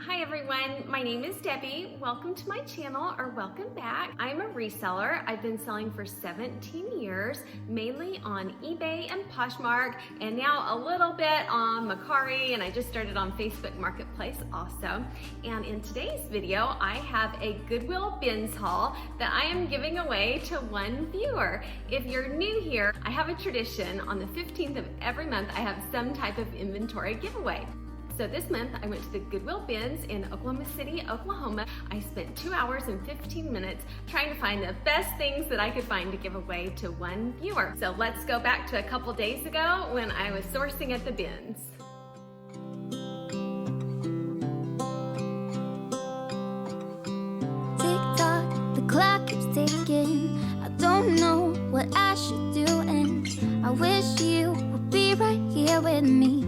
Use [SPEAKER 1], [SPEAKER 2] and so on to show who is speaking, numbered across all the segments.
[SPEAKER 1] Hi everyone, my name is Debbie. Welcome to my channel, or welcome back. I'm a reseller. I've been selling for 17 years, mainly on eBay and Poshmark, and now a little bit on Mercari, and I just started on Facebook Marketplace also. And in today's video, I have a Goodwill bins haul that I am giving away to one viewer. If you're new here, I have a tradition. On the 15th of every month, I have some type of inventory giveaway. So this month I went to the Goodwill bins in Oklahoma City, Oklahoma. I spent 2 hours and 15 minutes trying to find the best things that I could find to give away to one viewer. So let's go back to a couple days ago when I was sourcing at the bins.
[SPEAKER 2] Tick-tock, the clock keeps ticking. I don't know what I should do, and I wish you would be right here with me.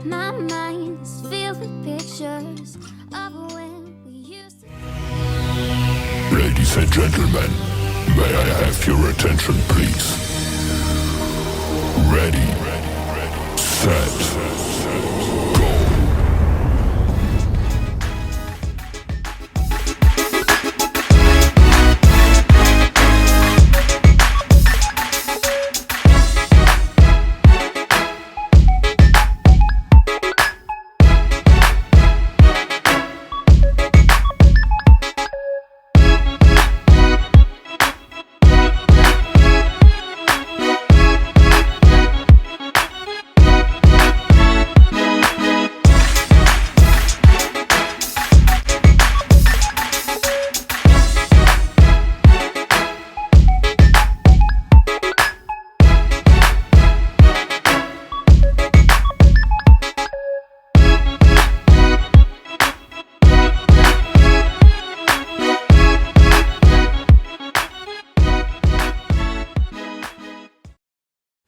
[SPEAKER 2] My mind is filled with pictures of when we used to.
[SPEAKER 3] Ladies and gentlemen, may I have your attention, please? Ready, set, go.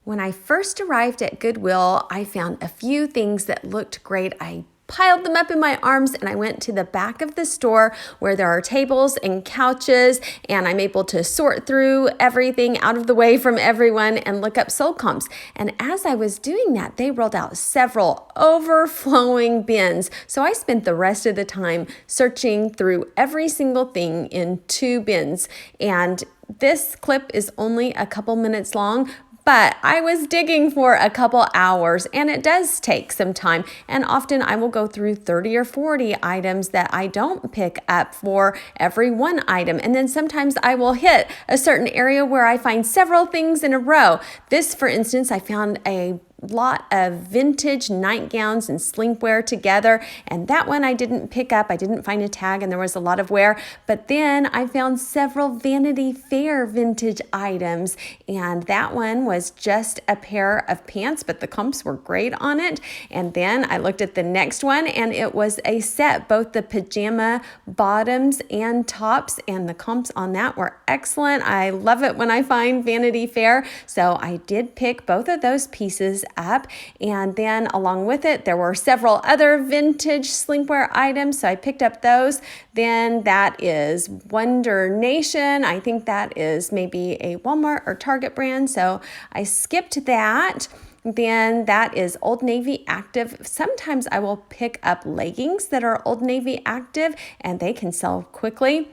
[SPEAKER 1] When I first arrived at Goodwill, I found a few things that looked great. I piled them up in my arms and I went to the back of the store where there are tables and couches, and I'm able to sort through everything out of the way from everyone and look up sold comps. And as I was doing that, they rolled out several overflowing bins. So I spent the rest of the time searching through every single thing in 2 bins. And this clip is only a couple minutes long, but I was digging for a couple hours, and it does take some time. And often I will go through 30 or 40 items that I don't pick up for every one item. And then sometimes I will hit a certain area where I find several things in a row. This, for instance, I found a lot of vintage nightgowns and sleepwear together, and that one I didn't pick up. I didn't find a tag, and there was a lot of wear. But then I found several Vanity Fair vintage items, and that one was just a pair of pants, but the comps were great on it. And then I looked at the next one, and it was a set, both the pajama bottoms and tops, and the comps on that were excellent. I love it when I find Vanity Fair, so I did pick both of those pieces up. And then along with it, there were several other vintage sleepwear items, so I picked up those. Then that is Wonder Nation. I think that is maybe a Walmart or Target brand, so I skipped that. Then that is Old Navy Active. Sometimes I will pick up leggings that are Old Navy Active, and they can sell quickly.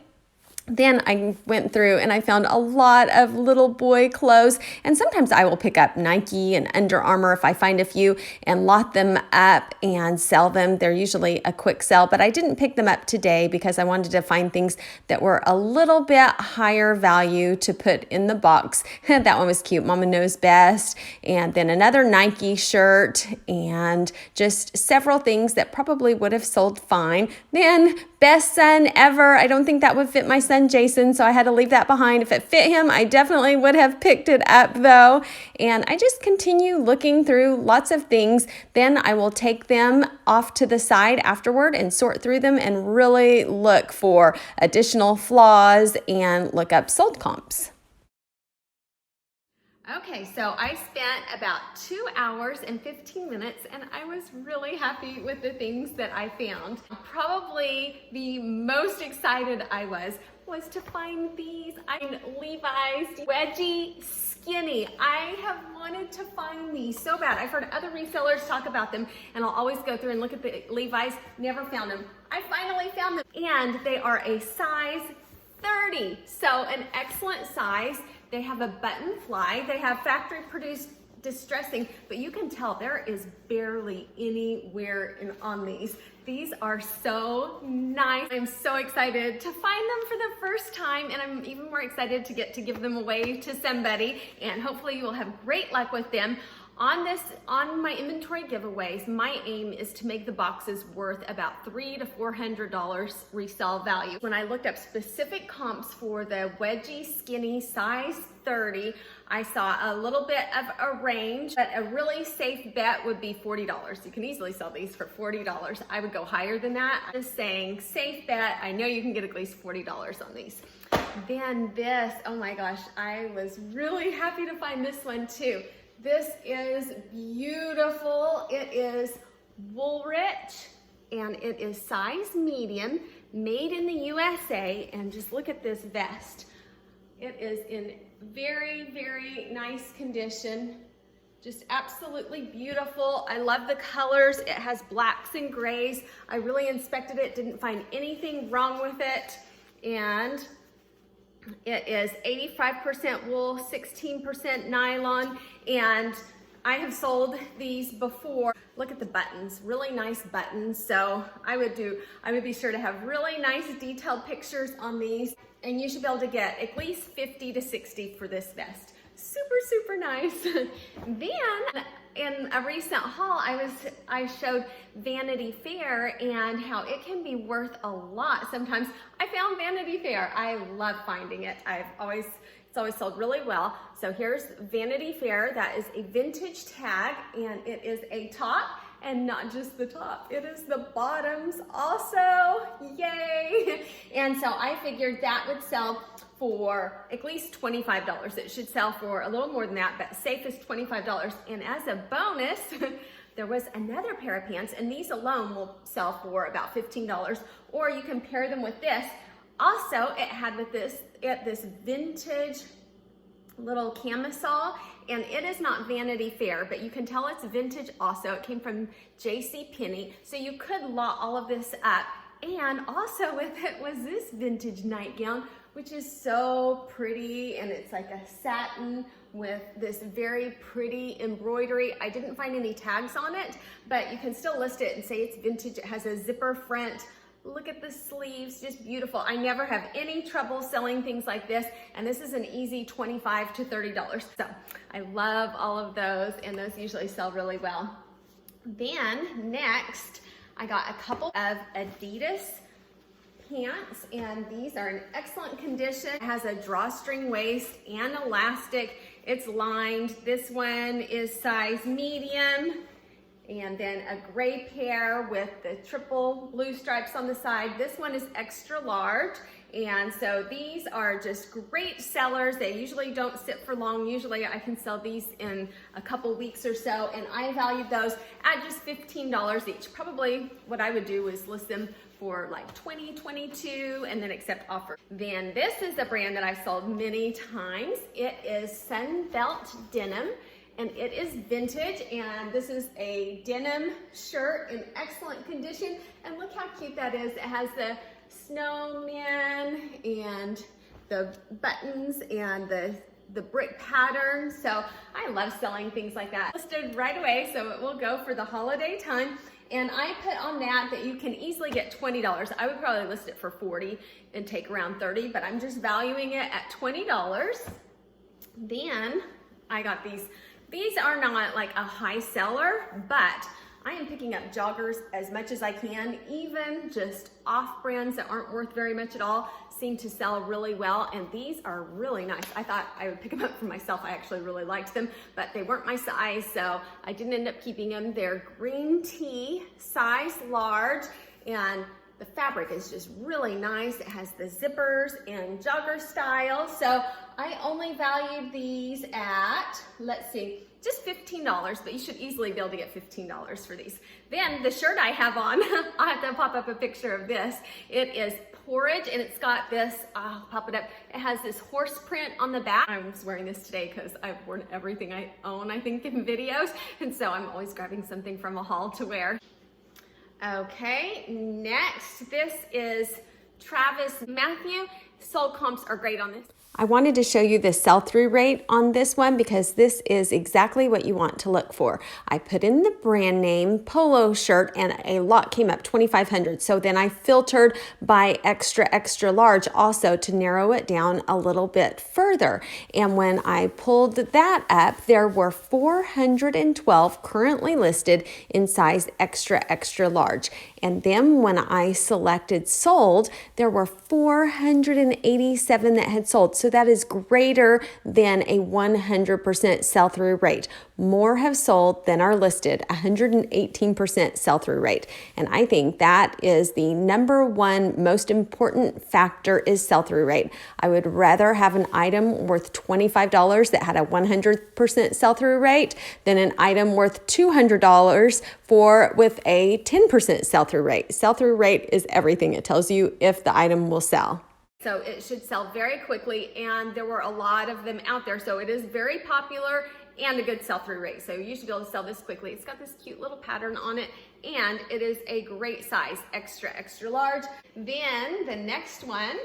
[SPEAKER 1] Then I went through and I found a lot of little boy clothes, and sometimes I will pick up Nike and Under Armour if I find a few and lot them up and sell them. They're usually a quick sell, but I didn't pick them up today because I wanted to find things that were a little bit higher value to put in the box. That one was cute, Mama Knows Best. And then another Nike shirt, and just several things that probably would have sold fine. Then Best Son Ever. I don't think that would fit my son Jason, so I had to leave that behind. If it fit him, I definitely would have picked it up though. And I just continue looking through lots of things. Then I will take them off to the side afterward and sort through them and really look for additional flaws and look up sold comps. Okay, so I spent about 2 hours and 15 minutes and I was really happy with the things that I found. Probably the most excited I was to find these. Levi's wedgie skinny. I have wanted to find these so bad. I've heard other resellers talk about them and I'll always go through and look at the Levi's, never found them. I finally found them and they are a size 30, so an excellent size. They have a button fly. They have factory produced distressing, but you can tell there is barely any wear on these. These are so nice. I'm so excited to find them for the first time, and I'm even more excited to get to give them away to somebody, and hopefully you will have great luck with them. On my inventory giveaways, my aim is to make the boxes worth about $300 to $400 resale value. When I looked up specific comps for the wedgie skinny size 30, I saw a little bit of a range, but a really safe bet would be $40. You can easily sell these for $40. I would go higher than that. I'm just saying, safe bet. I know you can get at least $40 on these. Then this, oh my gosh, I was really happy to find this one too. This is beautiful. It is Woolrich and it is size medium, made in the USA, and just look at this vest. It is in very, very nice condition. Just absolutely beautiful. I love the colors. It has blacks and grays. I really inspected it, didn't find anything wrong with it. And it is 85% wool, 16% nylon, and I have sold these before. Look at the buttons, really nice buttons. So I would be sure to have really nice detailed pictures on these, and you should be able to get at least 50 to 60 for this vest. Super, super nice. Then in a recent haul, I showed Vanity Fair and how it can be worth a lot. Sometimes I found Vanity Fair. I love finding it. It's always sold really well. So here's Vanity Fair. That is a vintage tag, and it is a top, and not just the top, it is the bottoms also. Yay! And so I figured that would sell for at least $25. It should sell for a little more than that, but safe is $25. And as a bonus, there was another pair of pants, and these alone will sell for about $15, or you can pair them with this. Also, it had with this vintage little camisole, and it is not Vanity Fair, but you can tell it's vintage also. It came from JCPenney, so you could lot all of this up. And also with it was this vintage nightgown, which is so pretty, and it's like a satin with this very pretty embroidery. I didn't find any tags on it, but you can still list it and say it's vintage. It has a zipper front. Look at the sleeves, just beautiful. I never have any trouble selling things like this, and this is an easy $25 to $30. So I love all of those, and those usually sell really well. Then next, I got a couple of Adidas pants, and these are in excellent condition. It has a drawstring waist and elastic. It's lined. This one is size medium. And then a gray pair with the triple blue stripes on the side. This one is extra large. And so these are just great sellers. They usually don't sit for long. Usually I can sell these in a couple weeks or so, and I valued those at just $15 each. Probably what I would do is list them for like $20, $22, and then accept offer. Then this is a brand that I've sold many times. It is Sunbelt Denim, and it is vintage, and this is a denim shirt in excellent condition. And look how cute that is. It has the snowman and the buttons and the brick pattern. So I love selling things like that. Listed right away, so it will go for the holiday time. And I put on that you can easily get $20. I would probably list it for $40 and take around $30, but I'm just valuing it at $20. Then I got these. These are not like a high seller, but I am picking up joggers as much as I can. Even just off brands that aren't worth very much at all seem to sell really well, and these are really nice. I thought I would pick them up for myself. I actually really liked them, but they weren't my size, so I didn't end up keeping them. They're green tea, size large, and the fabric is just really nice. It has the zippers and jogger style, so I only valued these at, let's see, just $15, but you should easily be able to get $15 for these. Then the shirt I have on, I'll have to pop up a picture of this. It is porridge, and it's got this, I'll pop it up. It has this horse print on the back. I was wearing this today because I've worn everything I own, I think, in videos. And so I'm always grabbing something from a haul to wear. Okay, next, this is Travis Matthew. Sold comps are great on this. I wanted to show you the sell-through rate on this one because this is exactly what you want to look for. I put in the brand name polo shirt and a lot came up 2,500. So then I filtered by extra, extra large also to narrow it down a little bit further. And when I pulled that up, there were 412 currently listed in size extra, extra large. And then when I selected sold, there were 487 that had sold. So that is greater than a 100% sell-through rate. More have sold than are listed, 118% sell-through rate. And I think that is the number one most important factor is sell-through rate. I would rather have an item worth $25 that had a 100% sell-through rate than an item worth $200 with a 10% sell-through rate. Sell-through rate is everything. It tells you if the item will sell. So it should sell very quickly, and there were a lot of them out there. So it is very popular and a good sell-through rate. So you should be able to sell this quickly. It's got this cute little pattern on it, and it is a great size, extra, extra large. Then the next one,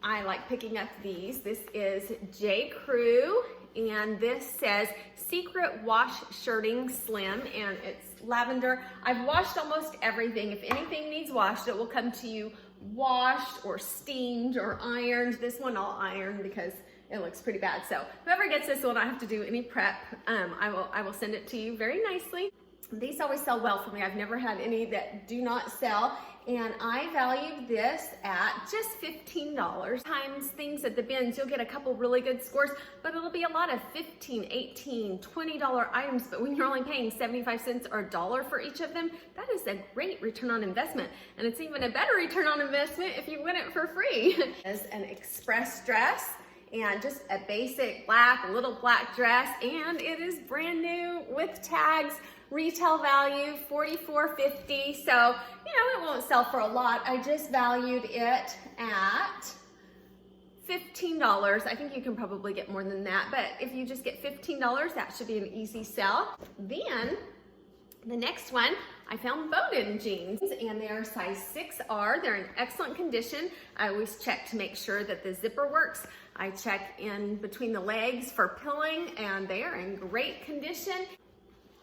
[SPEAKER 1] I like picking up these. This is J. Crew, and this says Secret Wash Shirting Slim, and it's lavender. I've washed almost everything. If anything needs washed, it will come to you washed or steamed or ironed. This one I'll iron because it looks pretty bad. So whoever gets this will not have to do any prep. I will send it to you very nicely. These always sell well for me. I've never had any that do not sell. And I valued this at just $15. Times things at the bins, you'll get a couple really good scores, but it'll be a lot of $15, $18, $20 items. But when you're only paying 75 cents or $1 for each of them, that is a great return on investment. And it's even a better return on investment if you win it for free. As an express dress, and just a basic black, little black dress, and it is brand new with tags. Retail value $44.50, so it won't sell for a lot. I just valued it at $15. I think you can probably get more than that, but if you just get $15, that should be an easy sell. Then the next one, I found Bowden jeans, and they are size 6R. They're in excellent condition. I always check to make sure that the zipper works. I check in between the legs for pilling, and they are in great condition.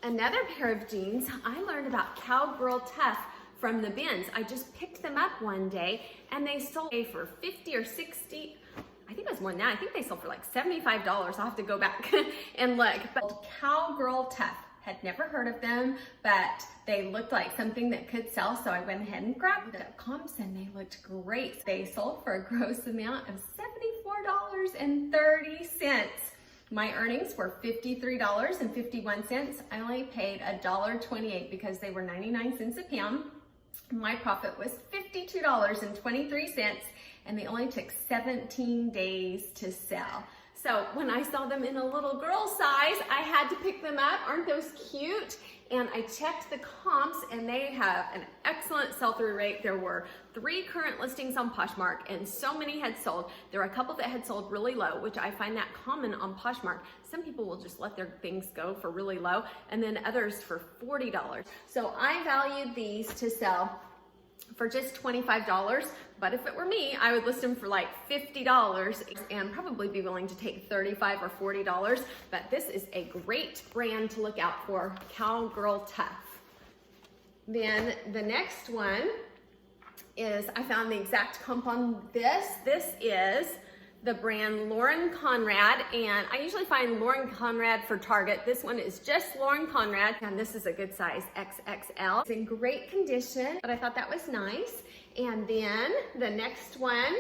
[SPEAKER 1] Another pair of jeans, I learned about Cowgirl Tough from the bins. I just picked them up one day, and they sold for 50 or 60. I think it was more than that. I think they sold for like $75. I'll have to go back and look. But Cowgirl Tough, had never heard of them, but they looked like something that could sell, so I went ahead and grabbed them. Comps, and they looked great. They sold for a gross amount of $74.30. My earnings were $53.51. I only paid $1.28 because they were 99 cents a pound. My profit was $52.23, and they only took 17 days to sell. So when I saw them in a little girl size, I had to pick them up. Aren't those cute? And I checked the comps, and they have an excellent sell-through rate. There were 3 current listings on Poshmark, and so many had sold. There were a couple that had sold really low, which I find that common on Poshmark. Some people will just let their things go for really low, and then others for $40. So I valued these to sell for just $25, but if it were me, I would list them for like $50 and probably be willing to take $35 or $40, but this is a great brand to look out for, Cowgirl Tough. Then the next one is, I found the exact comp on this. This is the brand Lauren Conrad, and I usually find Lauren Conrad for Target. This one is just Lauren Conrad, and this is a good size, XXL. It's in great condition, but I thought that was nice. And then the next one,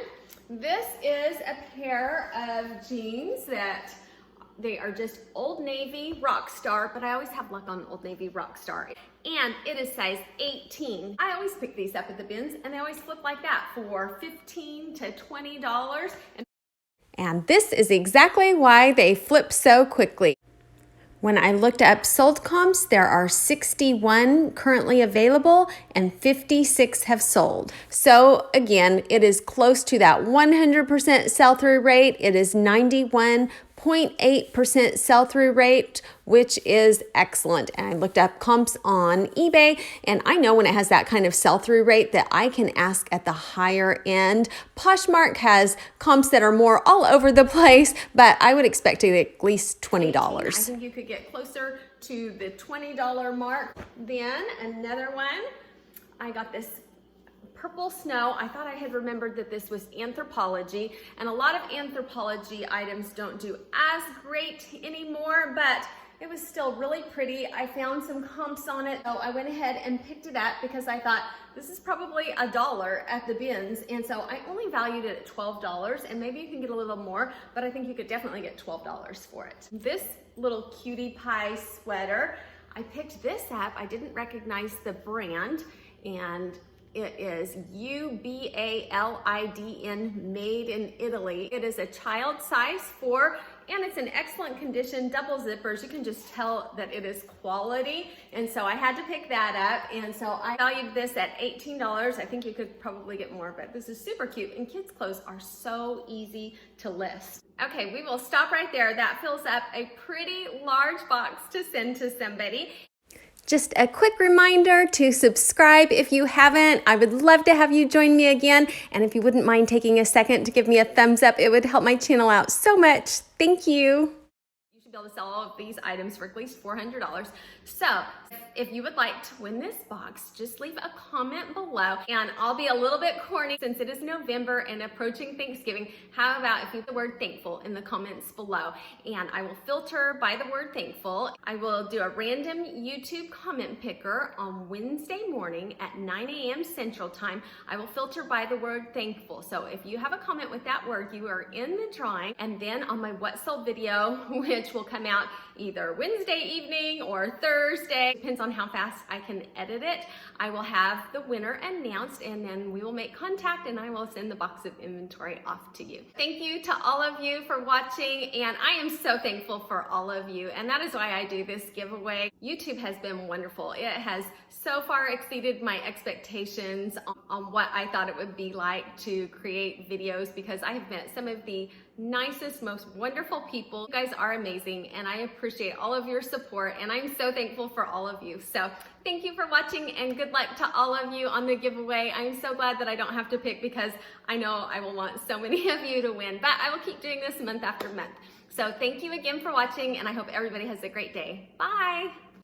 [SPEAKER 1] this is a pair of jeans that they are just Old Navy Rockstar, but I always have luck on Old Navy Rockstar. And it is size 18. I always pick these up at the bins, and they always flip like that for $15 to $20. And this is exactly why they flip so quickly. When I looked up sold comps, there are 61 currently available and 56 have sold. So again, it is close to that 100% sell-through rate. It is 91.8% sell-through rate, which is excellent. And I looked up comps on eBay, and I know when it has that kind of sell-through rate that I can ask at the higher end. Poshmark has comps that are more all over the place, but I would expect to get at least $20. I think you could get closer to the $20 mark. Then another one, I got this purple snow. I thought I had remembered that this was Anthropology, and a lot of Anthropology items don't do as great anymore, but it was still really pretty. I found some comps on it, so I went ahead and picked it up because I thought this is probably $1 at the bins, and so I only valued it at $12, and maybe you can get a little more, but I think you could definitely get $12 for it. This little cutie pie sweater, I picked this up. I didn't recognize the brand, and it is UBALIDN, made in Italy. It is a child size 4, and it's in excellent condition, double zippers. You can just tell that it is quality. And so I had to pick that up. And so I valued this at $18. I think you could probably get more, but this is super cute. And kids' clothes are so easy to list. Okay, we will stop right there. That fills up a pretty large box to send to somebody. Just a quick reminder to subscribe if you haven't. I would love to have you join me again. And if you wouldn't mind taking a second to give me a thumbs up, it would help my channel out so much. Thank you. You should be able to sell all of these items for at least $400. So if you would like to win this box, just leave a comment below. And I'll be a little bit corny since it is November and approaching Thanksgiving. How about if you put the word thankful in the comments below? And I will filter by the word thankful. I will do a random YouTube comment picker on Wednesday morning at 9 a.m. Central Time. I will filter by the word thankful. So if you have a comment with that word, you are in the drawing. And then on my What Sold video, which will come out either Wednesday evening or Thursday, depends on how fast I can edit it, I will have the winner announced, and then we will make contact and I will send the box of inventory off to you. Thank you to all of you for watching, and I am so thankful for all of you, and that is why I do this giveaway. YouTube has been wonderful. It has so far exceeded my expectations on what I thought it would be like to create videos, because I have met some of the nicest, most wonderful people. You guys are amazing, and I appreciate all of your support, and I'm so thankful for all of you. So thank you for watching, and good luck to all of you on the giveaway. I'm so glad that I don't have to pick, because I know I will want so many of you to win, but I will keep doing this month after month. So thank you again for watching, and I hope everybody has a great day. Bye.